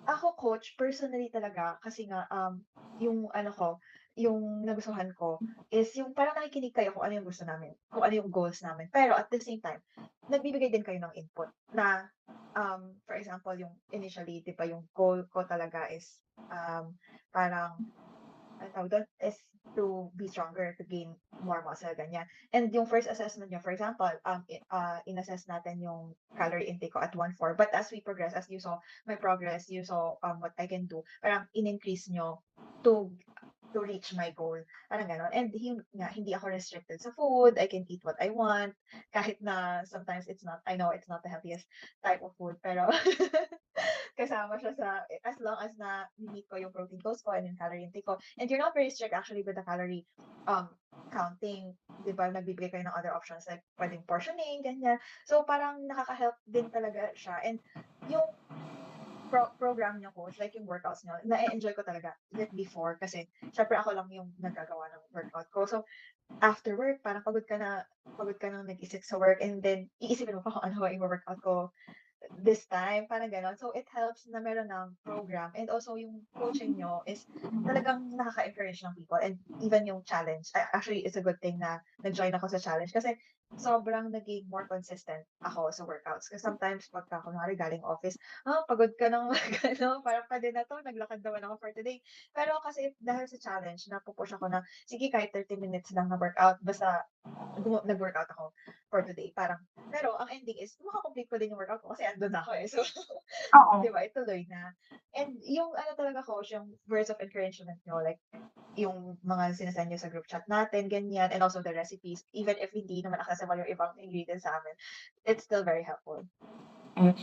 Ako coach, personally talaga kasi nga, yung ano ko, yung nagustuhan ko is yung parang nakikinig kayo kung ano yung gusto namin, kung ano yung goals namin. Pero at the same time, nagbibigay din kayo ng input na, for example, yung initially, 'di ba, yung goal ko talaga is, parang anong tawag dun, is to be stronger, to gain more muscle, ganyan. And yung first assessment niyo, for example, in-assess natin yung calorie intake ko at 1.4. But as we progress, as you saw my progress, you saw what I can do, parang in-increase niyo to to reach my goal, parang gano'n. And hindi ako restricted sa food, I can eat what I want, kahit na sometimes I know it's not the healthiest type of food, pero kasama siya sa as long as na meet ko yung protein goals ko and yung calorie intake ko. And you're not very strict actually with the calorie um counting, 'di ba, nagbibigay kayo ng other options like puwedeng portioning, ganyan. So parang nakaka-help din talaga siya and yung program niyo coach, like yung workouts niyo, na-e-enjoy ko talaga like before kasi siyempre ako lang yung naggagawa ng workout ko. So after work parang pagod ka ng nag-isip sa work and then iisipin mo pa kung ano ba iwo-workout ko this time, parang gano'n. So, it helps na meron ng program and also yung coaching niyo is talagang nakaka-encourage ng people and even yung challenge. Actually, it's a good thing na nag-join ako sa challenge kasi sobrang naging more consistent ako sa workouts. Kasi sometimes pagka kunwari galing office, pagod ka ng ano, parang puwede na 'to, naglakad naman ako for today. Pero kasi dahil sa challenge napu-push ako na, sige kahit 30 minutes lang na workout basta nag-workout ako for today, parang pero ang ending is maka-complete ko din yung workout ko kasi andun na ako, eh. So, Oo. 'di ba, ituloy na. And yung ano talaga coach, yung words of encouragement niyo, like yung mga niyo sa group chat natin, ganyan, and also the recipes, even if hindi naman accessible yung ibang ingredients sa'min, it's still very helpful. Hmm,